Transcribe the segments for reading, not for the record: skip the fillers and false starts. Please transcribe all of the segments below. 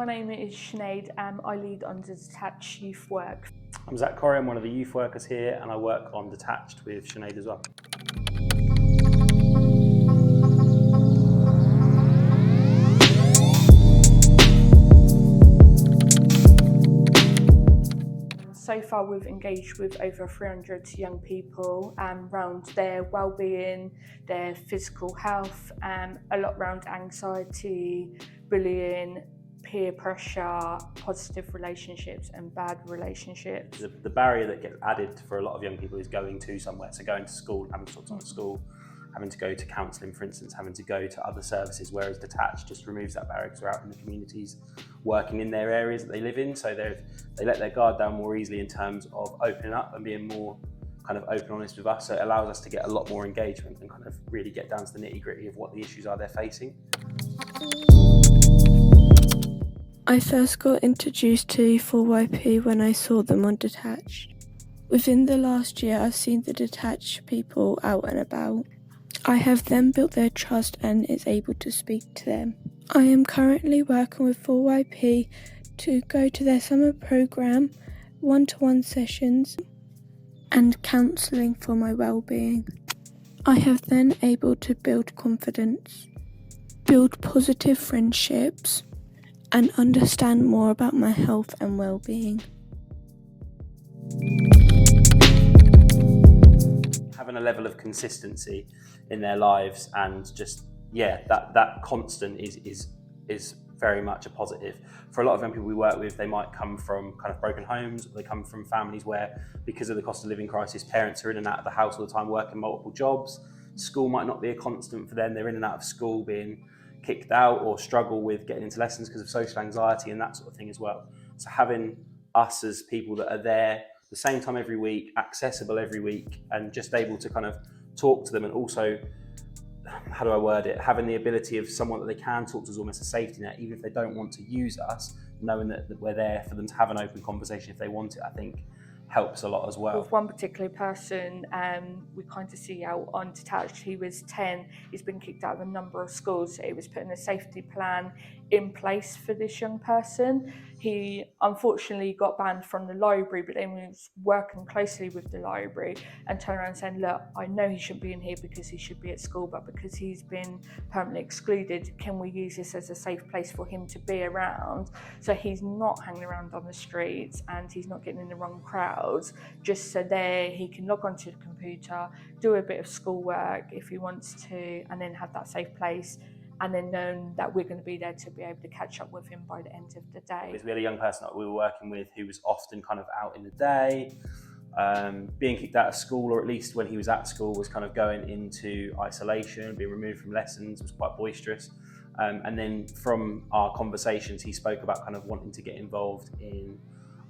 My name is Sinead. I lead on Detached youth work. I'm Zach Corey, I'm one of the youth workers here, and I work on Detached with Sinead as well. So far we've engaged with over 300 young people around their wellbeing, their physical health, a lot around anxiety, bullying, peer pressure, positive relationships and bad relationships. The barrier that gets added for a lot of young people is going to somewhere, so going to school, having to talk to someone at school, having to go to counselling, for instance, having to go to other services, whereas Detached just removes that barrier because they're out in the communities working in their areas that they live in, so they let their guard down more easily in terms of opening up and being more kind of open and honest with us, so it allows us to get a lot more engagement and kind of really get down to the nitty-gritty of what the issues are they're facing. I first got introduced to 4YP when I saw them on Detached. Within the last year, I've seen the Detached people out and about. I have then built their trust and is able to speak to them. I am currently working with 4YP to go to their summer programme, one-to-one sessions and counselling for my well-being. I have then able to build confidence, build positive friendships and understand more about my health and well-being. Having a level of consistency in their lives and just, that constant is very much a positive. For a lot of young people we work with, they might come from kind of broken homes, or they come from families where, because of the cost of living crisis, parents are in and out of the house all the time working multiple jobs. School might not be a constant for them, they're in and out of school being kicked out or struggle with getting into lessons because of social anxiety and that sort of thing as well. So having us as people that are there the same time every week, accessible every week, and just able to kind of talk to them, and also, how do I word it, having the ability of someone that they can talk to as almost a safety net, even if they don't want to use us, knowing that we're there for them to have an open conversation if they want it, I think helps a lot as well. With one particular person, we kind of see out on Detached, he was 10, he's been kicked out of a number of schools, so he was putting a safety plan in place for this young person. He unfortunately got banned from the library, but then he was working closely with the library and turned around saying, look, I know he shouldn't be in here because he should be at school, but because he's been permanently excluded, can we use this as a safe place for him to be around, so he's not hanging around on the streets and he's not getting in the wrong crowds, just so there he can log onto the computer, do a bit of schoolwork if he wants to, and then have that safe place, and then knowing that we're going to be there to be able to catch up with him by the end of the day. We had a young person that we were working with who was often kind of out in the day, being kicked out of school, or at least when he was at school was kind of going into isolation, being removed from lessons, was quite boisterous. And then from our conversations, he spoke about kind of wanting to get involved in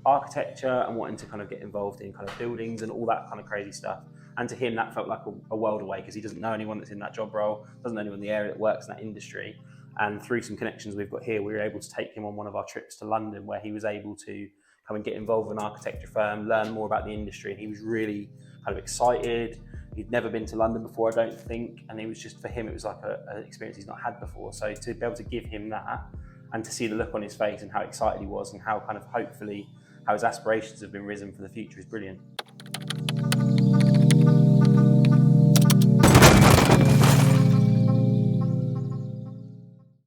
architecture and wanting to kind of get involved in kind of buildings and all that kind of crazy stuff. And to him, that felt like a world away because he doesn't know anyone that's in that job role, doesn't know anyone in the area that works in that industry. And through some connections we've got here, we were able to take him on one of our trips to London, where he was able to come and get involved with an architecture firm, learn more about the industry. And he was really kind of excited. He'd never been to London before, I don't think. And it was just, for him, it was like an experience he's not had before. So to be able to give him that and to see the look on his face and how excited he was and how kind of hopefully how his aspirations have been risen for the future is brilliant.